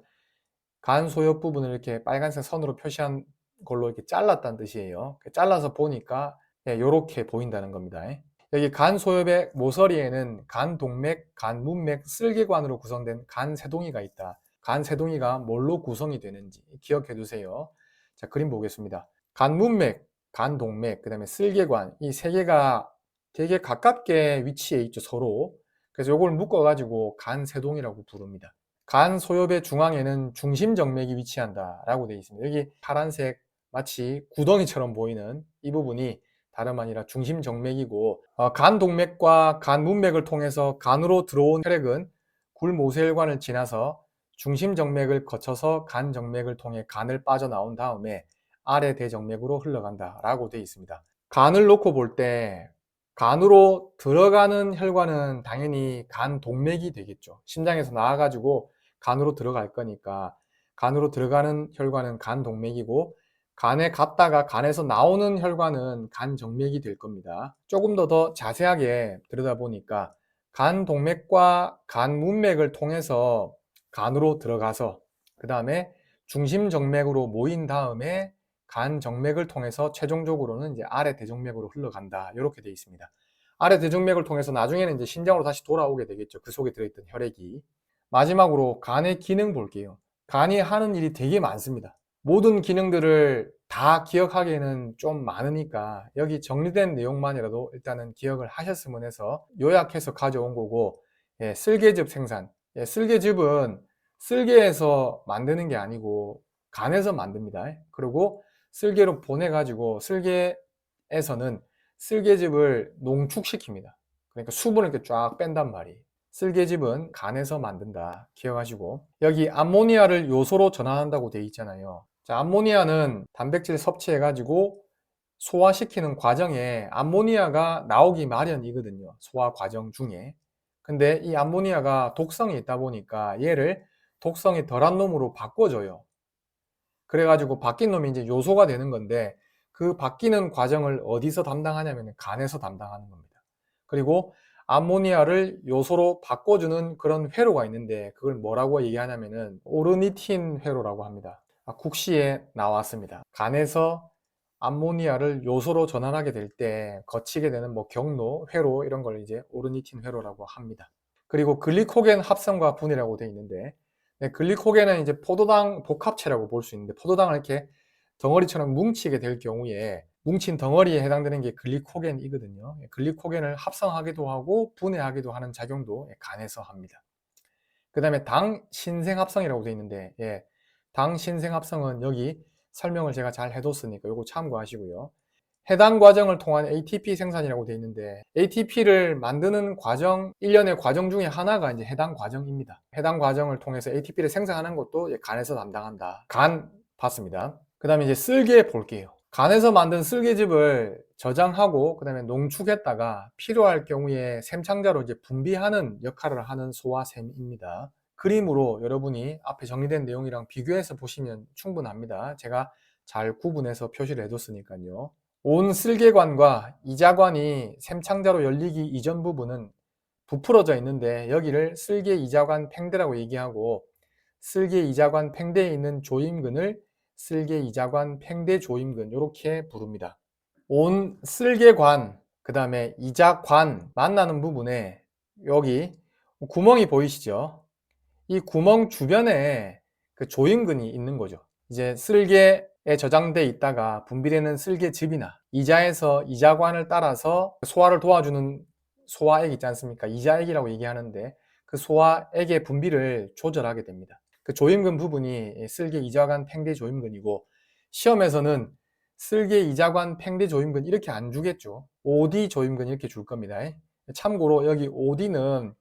간 소엽 부분을 이렇게 빨간색 선으로 표시한 걸로 이렇게 잘랐다는 뜻이에요. 잘라서 보니까 이렇게 보인다는 겁니다. 여기 간 소엽의 모서리에는 간 동맥, 간 문맥, 쓸개관으로 구성된 간 세동이가 있다. 간 세동이가 뭘로 구성이 되는지 기억해 두세요. 자, 그림 보겠습니다. 간 문맥, 간 동맥, 그 다음에 쓸개관, 이 세 개가 되게 가깝게 위치해 있죠, 서로. 그래서 이걸 묶어가지고 간 세동이라고 부릅니다. 간 소엽의 중앙에는 중심정맥이 위치한다 라고 되어 있습니다. 여기 파란색 마치 구덩이처럼 보이는 이 부분이 다름 아니라 중심정맥이고, 간 동맥과 간 문맥을 통해서 간으로 들어온 혈액은 굴모세혈관을 지나서 중심정맥을 거쳐서 간정맥을 통해 간을 빠져나온 다음에 아래 대정맥으로 흘러간다 라고 되어 있습니다. 간을 놓고 볼 때 간으로 들어가는 혈관은 당연히 간 동맥이 되겠죠. 심장에서 나와가지고 간으로 들어갈 거니까 간으로 들어가는 혈관은 간 동맥이고, 간에 갔다가 간에서 나오는 혈관은 간 정맥이 될 겁니다. 조금 더 자세하게 들여다보니까 간 동맥과 간 문맥을 통해서 간으로 들어가서 그 다음에 중심 정맥으로 모인 다음에 간 정맥을 통해서 최종적으로는 이제 아래 대정맥으로 흘러간다. 이렇게 되어 있습니다. 아래 대정맥을 통해서 나중에는 이제 심장으로 다시 돌아오게 되겠죠. 그 속에 들어있던 혈액이. 마지막으로 간의 기능 볼게요. 간이 하는 일이 되게 많습니다. 모든 기능들을 다 기억하기에는 좀 많으니까 여기 정리된 내용만이라도 일단은 기억을 하셨으면 해서 요약해서 가져온 거고, 쓸개즙 생산. 쓸개즙은 쓸개에서 만드는 게 아니고 간에서 만듭니다. 그리고 쓸개로 보내가지고 쓸개에서는 쓸개즙을 농축시킵니다. 그러니까 수분을 이렇게 쫙 뺀단 말이에요. 쓸개즙은 간에서 만든다. 기억하시고, 여기 암모니아를 요소로 전환한다고 되어 있잖아요. 자, 암모니아는 단백질 섭취해가지고 소화시키는 과정에 암모니아가 나오기 마련이거든요. 소화 과정 중에. 근데 이 암모니아가 독성이 있다 보니까 얘를 독성이 덜한 놈으로 바꿔줘요. 그래가지고 바뀐 놈이 이제 요소가 되는 건데 그 바뀌는 과정을 어디서 담당하냐면 간에서 담당하는 겁니다. 그리고 암모니아를 요소로 바꿔주는 그런 회로가 있는데 그걸 뭐라고 얘기하냐면은 오르니틴 회로라고 합니다. 국시에 나왔습니다. 간에서 암모니아를 요소로 전환하게 될 때 거치게 되는 뭐 경로, 회로 이런 걸 이제 오르니틴 회로라고 합니다. 그리고 글리코겐 합성과 분해라고 되어 있는데 글리코겐은 이제 포도당 복합체라고 볼 수 있는데 포도당을 이렇게 덩어리처럼 뭉치게 될 경우에 뭉친 덩어리에 해당되는 게 글리코겐이거든요. 글리코겐을 합성하기도 하고 분해하기도 하는 작용도 간에서 합니다. 그 다음에 당 신생합성이라고 되어 있는데 당 신생합성은 여기 설명을 제가 잘 해뒀으니까 이거 참고하시고요. 해당 과정을 통한 ATP 생산이라고 되어 있는데 ATP를 만드는 과정, 일련의 과정 중에 하나가 이제 해당 과정입니다. 해당 과정을 통해서 ATP를 생산하는 것도 간에서 담당한다. 간 봤습니다. 그 다음에 이제 쓸개 볼게요. 간에서 만든 쓸개즙을 저장하고 그 다음에 농축했다가 필요할 경우에 샘창자로 이제 분비하는 역할을 하는 소화샘입니다. 그림으로 여러분이 앞에 정리된 내용이랑 비교해서 보시면 충분합니다. 제가 잘 구분해서 표시를 해뒀으니까요. 온 쓸개관과 이자관이 샘창자로 열리기 이전 부분은 부풀어져 있는데 여기를 쓸개 이자관 팽대라고 얘기하고 쓸개 이자관 팽대에 있는 조임근을 쓸개 이자관 팽대 조임근 이렇게 부릅니다. 온 쓸개관 그 다음에 이자관 만나는 부분에 여기 구멍이 보이시죠? 이 구멍 주변에 그 조임근이 있는 거죠. 이제 쓸개에 저장돼 있다가 분비되는 쓸개즙이나 이자에서 이자관을 따라서 소화를 도와주는 소화액 있지 않습니까? 이자액이라고 얘기하는데 그 소화액의 분비를 조절하게 됩니다. 그 조임근 부분이 쓸개 이자관 팽대 조임근이고 시험에서는 쓸개 이자관 팽대 조임근 이렇게 안 주겠죠. OD 조임근 이렇게 줄 겁니다. 참고로 여기 OD는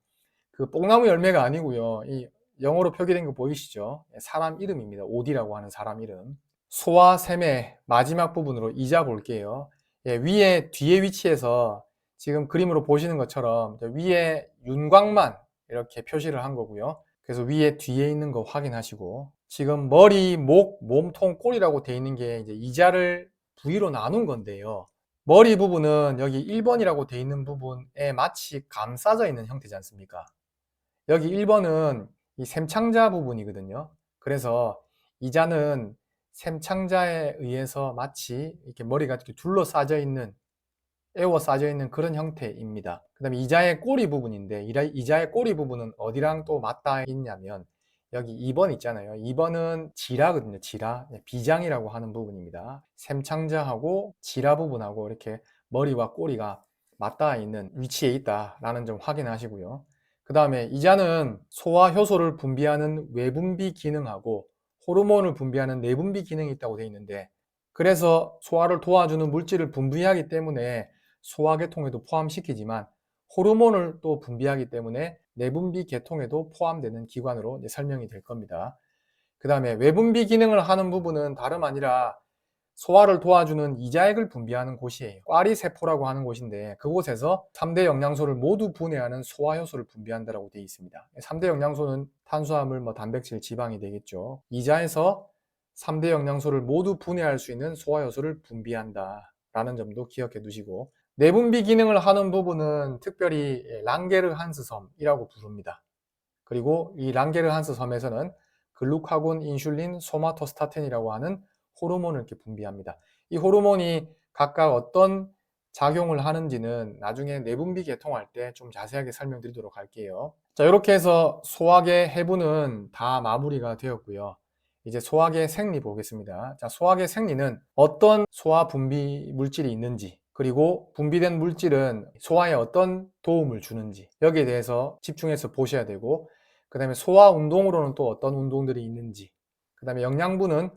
그 뽕나무 열매가 아니고요. 이 영어로 표기된 거 보이시죠? 사람 이름입니다. OD라고 하는 사람 이름. 소화샘의 마지막 부분으로 이자 볼게요. 위에 뒤에 위치해서 지금 그림으로 보시는 것처럼 위에 윤곽만 이렇게 표시를 한 거고요. 그래서 위에 뒤에 있는 거 확인하시고 지금 머리, 목, 몸통, 꼬리라고 되어 있는 게 이제 이자를 부위로 나눈 건데요. 머리 부분은 여기 1번이라고 되어 있는 부분에 마치 감싸져 있는 형태지 않습니까? 여기 1번은 이 샘창자 부분이거든요. 그래서 이자는 샘창자에 의해서 마치 이렇게 머리가 이렇게 둘러싸져 있는, 에워싸져 있는 그런 형태입니다. 그 다음에 이자의 꼬리 부분인데 이자의 꼬리 부분은 어디랑 또 맞닿아 있냐면 여기 2번 있잖아요. 2번은 지라거든요. 지라. 비장이라고 하는 부분입니다. 샘창자하고 지라 부분하고 이렇게 머리와 꼬리가 맞닿아 있는 위치에 있다라는 점 확인하시고요. 그 다음에 이자는 소화 효소를 분비하는 외분비 기능하고 호르몬을 분비하는 내분비 기능이 있다고 되어 있는데 그래서 소화를 도와주는 물질을 분비하기 때문에 소화계통에도 포함시키지만 호르몬을 또 분비하기 때문에 내분비 계통에도 포함되는 기관으로 설명이 될 겁니다. 그 다음에 외분비 기능을 하는 부분은 다름 아니라 소화를 도와주는 이자액을 분비하는 곳이에요. 꽈리세포라고 하는 곳인데 그곳에서 3대 영양소를 모두 분해하는 소화효소를 분비한다고 되어 있습니다. 3대 영양소는 탄수화물, 단백질, 지방이 되겠죠. 이자에서 3대 영양소를 모두 분해할 수 있는 소화효소를 분비한다 라는 점도 기억해 두시고 내분비 기능을 하는 부분은 특별히 랑게르한스 섬이라고 부릅니다. 그리고 이 랑게르한스 섬에서는 글루카곤, 인슐린, 소마토스타틴이라고 하는 호르몬을 이렇게 분비합니다. 이 호르몬이 각각 어떤 작용을 하는지는 나중에 내분비 계통할 때 좀 자세하게 설명드리도록 할게요. 자, 이렇게 해서 소화계 해부는 다 마무리가 되었고요. 이제 소화계 생리 보겠습니다. 자, 소화계 생리는 어떤 소화 분비 물질이 있는지 그리고 분비된 물질은 소화에 어떤 도움을 주는지 여기에 대해서 집중해서 보셔야 되고 그 다음에 소화 운동으로는 또 어떤 운동들이 있는지 그 다음에 영양분은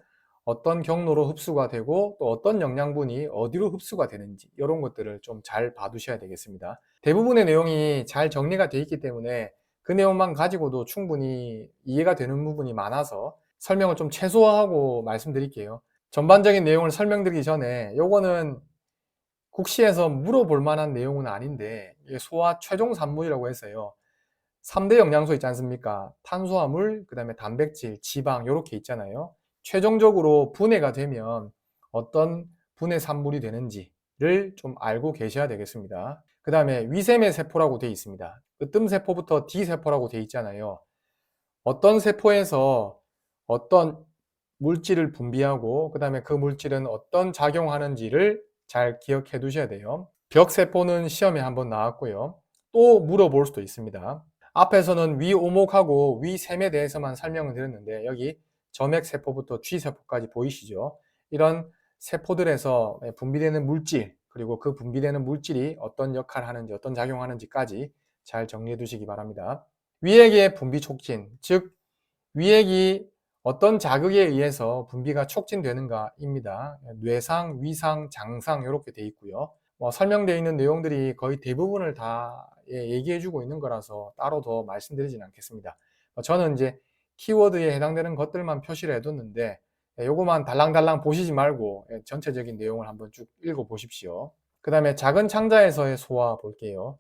어떤 경로로 흡수가 되고 또 어떤 영양분이 어디로 흡수가 되는지 이런 것들을 좀 잘 봐두셔야 되겠습니다. 대부분의 내용이 잘 정리가 되어 있기 때문에 그 내용만 가지고도 충분히 이해가 되는 부분이 많아서 설명을 좀 최소화하고 말씀드릴게요. 전반적인 내용을 설명드리기 전에 요거는 국시에서 물어볼 만한 내용은 아닌데 소화 최종 산물이라고 해서요. 3대 영양소 있지 않습니까? 탄수화물, 그 다음에 단백질, 지방 이렇게 있잖아요. 최종적으로 분해가 되면 어떤 분해 산물이 되는지를 좀 알고 계셔야 되겠습니다. 그 그 다음에 위세매 세포라고 되어 있습니다. 으뜸세포부터 D세포라고 되어 있잖아요. 어떤 세포에서 어떤 물질을 분비하고 그 다음에 그 물질은 어떤 작용하는지를 잘 기억해 두셔야 돼요. 벽세포는 시험에 한번 나왔고요. 또 물어볼 수도 있습니다. 앞에서는 위오목하고 위샘에 대해서만 설명을 드렸는데 여기 점액세포부터 G세포까지 보이시죠? 이런 세포들에서 분비되는 물질 그리고 그 분비되는 물질이 어떤 역할을 하는지 어떤 작용하는지까지 잘 정리해 두시기 바랍니다. 위액의 분비 촉진, 즉 위액이 어떤 자극에 의해서 분비가 촉진되는가입니다. 뇌상, 위상, 장상 이렇게 돼 있고요. 설명되어 있는 내용들이 거의 대부분을 다 얘기해 주고 있는 거라서 따로 더 말씀드리진 않겠습니다. 저는 이제 키워드에 해당되는 것들만 표시를 해뒀는데 요거만 달랑달랑 보시지 말고 전체적인 내용을 한번 쭉 읽어 보십시오. 그 다음에 작은 창자에서의 소화 볼게요.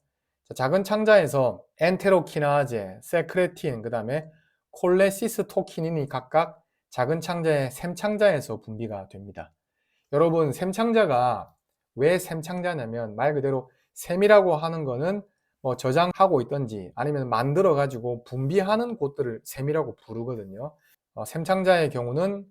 작은 창자에서 엔테로키나제, 세크레틴, 그 다음에 콜레시스토키닌이 각각 작은 창자의 샘창자에서 분비가 됩니다. 여러분, 샘창자가 왜 샘창자냐면 말 그대로 샘이라고 하는 거는 저장하고 있던지 아니면 만들어 가지고 분비하는 곳들을 샘이라고 부르거든요. 샘창자의 경우는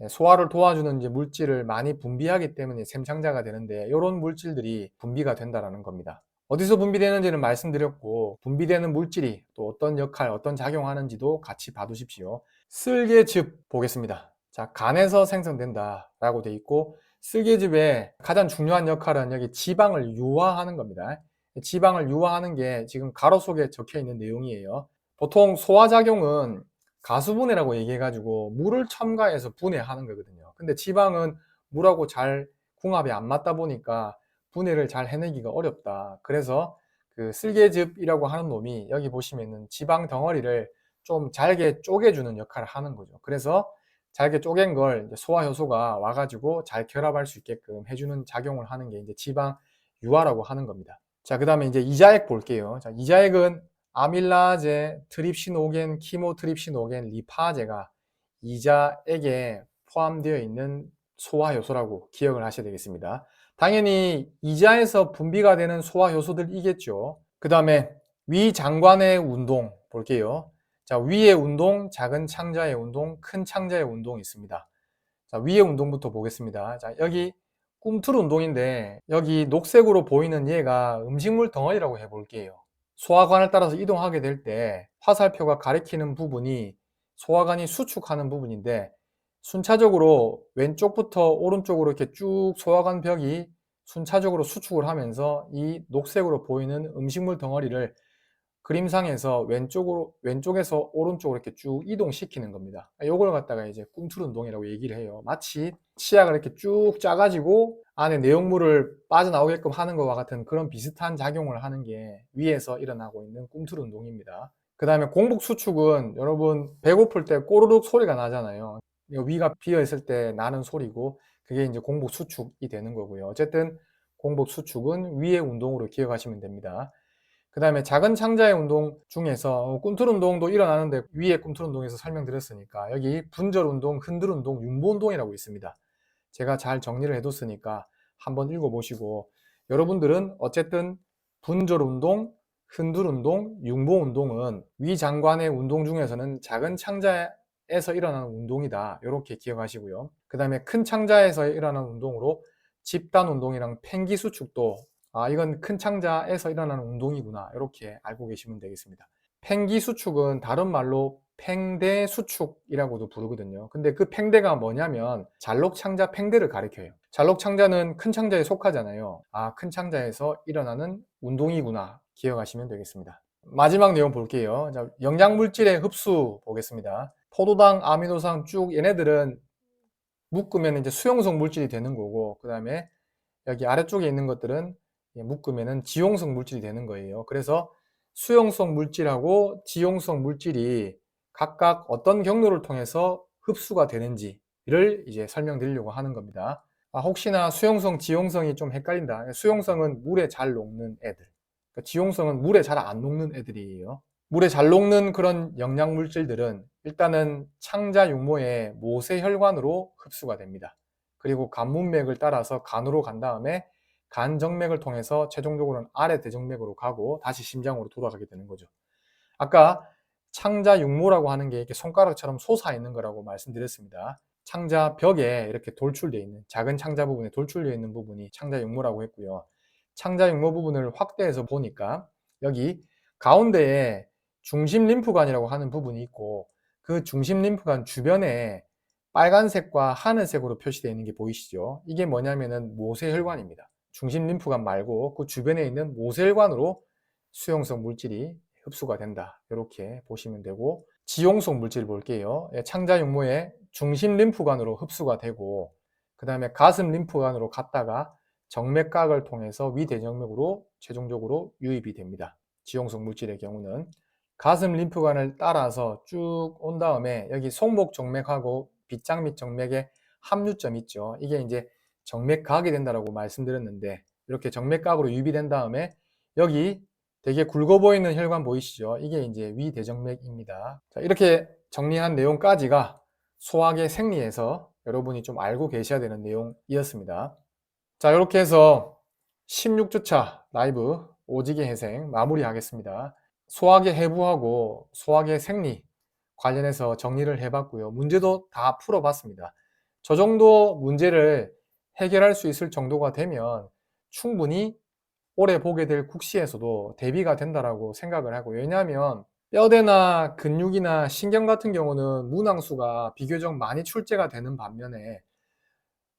소화를 도와주는 이제 물질을 많이 분비하기 때문에 샘창자가 되는데 이런 물질들이 분비가 된다는 겁니다. 어디서 분비되는지는 말씀드렸고 분비되는 물질이 또 어떤 역할, 어떤 작용하는지도 같이 봐두십시오. 쓸개즙 보겠습니다. 자, 간에서 생성된다 라고 돼 있고 쓸개즙의 가장 중요한 역할은 여기 지방을 유화하는 겁니다. 지방을 유화하는 게 지금 가로 속에 적혀 있는 내용이에요. 보통 소화작용은 가수분해라고 얘기해가지고 물을 첨가해서 분해하는 거거든요. 근데 지방은 물하고 잘 궁합이 안 맞다 보니까 분해를 잘 해내기가 어렵다. 그래서 그 쓸개즙이라고 하는 놈이 여기 보시면은 지방 덩어리를 좀 잘게 쪼개주는 역할을 하는 거죠. 그래서 잘게 쪼갠 걸 소화 효소가 와가지고 잘 결합할 수 있게끔 해주는 작용을 하는 게 이제 지방 유화라고 하는 겁니다. 자, 그 다음에 이제 이자액 볼게요. 자, 이자액은 아밀라제, 트립시노겐, 키모트립시노겐, 리파제가 이자액에 포함되어 있는 소화 효소라고 기억을 하셔야 되겠습니다. 당연히 이자에서 분비가 되는 소화 효소들이겠죠. 그 다음에 위장관의 운동 볼게요. 자, 위의 운동, 작은 창자의 운동, 큰 창자의 운동이 있습니다. 자, 위의 운동부터 보겠습니다. 자, 여기 꿈틀 운동인데 여기 녹색으로 보이는 얘가 음식물 덩어리라고 해볼게요. 소화관을 따라서 이동하게 될 때 화살표가 가리키는 부분이 소화관이 수축하는 부분인데 순차적으로 왼쪽부터 오른쪽으로 이렇게 쭉 소화관 벽이 순차적으로 수축을 하면서 이 녹색으로 보이는 음식물 덩어리를 그림상에서 왼쪽에서 오른쪽으로 이렇게 쭉 이동시키는 겁니다. 이걸 갖다가 이제 꿈틀 운동이라고 얘기를 해요. 마치 치약을 이렇게 쭉 짜가지고 안에 내용물을 빠져나오게끔 하는 것과 같은 그런 비슷한 작용을 하는 게 위에서 일어나고 있는 꿈틀 운동입니다. 그 다음에 공복 수축은 여러분 배고플 때 꼬르륵 소리가 나잖아요. 위가 비어 있을 때 나는 소리고 그게 이제 공복 수축이 되는 거고요. 어쨌든 공복 수축은 위의 운동으로 기억하시면 됩니다. 그 다음에 작은 창자의 운동 중에서 꿈틀 운동도 일어나는데 위에 꿈틀 운동에서 설명드렸으니까 여기 분절 운동, 흔들 운동, 융보 운동이라고 있습니다. 제가 잘 정리를 해뒀으니까 한번 읽어보시고 여러분들은 어쨌든 분절 운동, 흔들 운동, 융보 운동은 위장관의 운동 중에서는 작은 창자에서 일어나는 운동이다. 이렇게 기억하시고요. 그 다음에 큰 창자에서 일어나는 운동으로 집단 운동이랑 팽기 수축도 이건 큰 창자에서 일어나는 운동이구나 이렇게 알고 계시면 되겠습니다. 팽기 수축은 다른 말로 팽대 수축이라고도 부르거든요. 근데 그 팽대가 뭐냐면 잘록 창자 팽대를 가리켜요. 잘록 창자는 큰 창자에 속하잖아요. 큰 창자에서 일어나는 운동이구나 기억하시면 되겠습니다. 마지막 내용 볼게요. 자, 영양물질의 흡수 보겠습니다. 포도당, 아미노산 쭉 얘네들은 묶으면 이제 수용성 물질이 되는 거고 그 다음에 여기 아래쪽에 있는 것들은 묶으면은 지용성 물질이 되는 거예요. 그래서 수용성 물질하고 지용성 물질이 각각 어떤 경로를 통해서 흡수가 되는지를 이제 설명드리려고 하는 겁니다. 혹시나 수용성, 지용성이 좀 헷갈린다. 수용성은 물에 잘 녹는 애들. 그러니까 지용성은 물에 잘 안 녹는 애들이에요. 물에 잘 녹는 그런 영양 물질들은 일단은 창자 육모의 모세혈관으로 흡수가 됩니다. 그리고 간문맥을 따라서 간으로 간 다음에 간 정맥을 통해서 최종적으로는 아래 대정맥으로 가고 다시 심장으로 돌아가게 되는 거죠. 아까 창자 육모라고 하는 게 이렇게 손가락처럼 솟아 있는 거라고 말씀드렸습니다. 창자 벽에 이렇게 돌출되어 있는, 작은 창자 부분에 돌출되어 있는 부분이 창자 육모라고 했고요. 창자 육모 부분을 확대해서 보니까 여기 가운데에 중심 림프관이라고 하는 부분이 있고, 그 중심 림프관 주변에 빨간색과 하늘색으로 표시되어 있는 게 보이시죠? 이게 뭐냐면은 모세혈관입니다. 중심 림프관 말고 그 주변에 있는 모세혈관으로 수용성 물질이 흡수가 된다. 이렇게 보시면 되고, 지용성 물질 볼게요. 창자 육모의 중심 림프관으로 흡수가 되고, 그 다음에 가슴 림프관으로 갔다가 정맥각을 통해서 위대정맥으로 최종적으로 유입이 됩니다. 지용성 물질의 경우는 가슴 림프관을 따라서 쭉 온 다음에 여기 송복 정맥하고 빗장밑 정맥의 합류점 있죠. 이게 이제 정맥각이 된다라고 말씀드렸는데, 이렇게 정맥각으로 유입이 된 다음에 여기 되게 굵어 보이는 혈관 보이시죠? 이게 이제 위대정맥입니다. 자, 이렇게 정리한 내용까지가 소화계 생리에서 여러분이 좀 알고 계셔야 되는 내용이었습니다. 자, 이렇게 해서 16주차 라이브 오지게 회생 마무리하겠습니다. 소화계 해부하고 소화계 생리 관련해서 정리를 해봤고요. 문제도 다 풀어봤습니다. 저 정도 문제를 해결할 수 있을 정도가 되면 충분히 올해 보게 될 국시에서도 대비가 된다라고 생각을 하고, 왜냐하면 뼈대나 근육이나 신경 같은 경우는 문항수가 비교적 많이 출제가 되는 반면에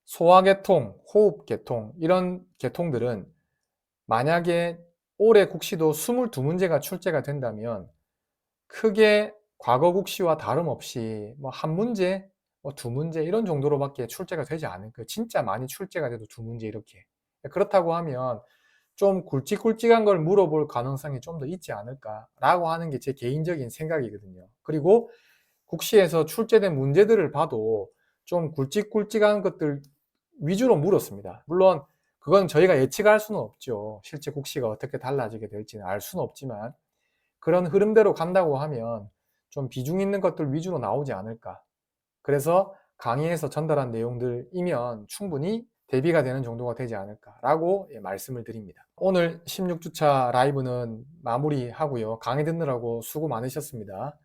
소화계통, 호흡계통 이런 계통들은 만약에 올해 국시도 22문제가 출제가 된다면 크게 과거 국시와 다름없이 뭐 한 문제, 뭐 두 문제 이런 정도로밖에 출제가 되지 않을까요? 진짜 많이 출제가 돼도 두 문제 이렇게. 그렇다고 하면 좀 굵직굵직한 걸 물어볼 가능성이 좀 더 있지 않을까라고 하는 게 제 개인적인 생각이거든요. 그리고 국시에서 출제된 문제들을 봐도 좀 굵직굵직한 것들 위주로 물었습니다. 물론 그건 저희가 예측할 수는 없죠. 실제 국시가 어떻게 달라지게 될지는 알 수는 없지만 그런 흐름대로 간다고 하면 좀 비중 있는 것들 위주로 나오지 않을까. 그래서 강의에서 전달한 내용들이면 충분히 대비가 되는 정도가 되지 않을까라고 말씀을 드립니다. 오늘 16주차 라이브는 마무리하고요. 강의 듣느라고 수고 많으셨습니다.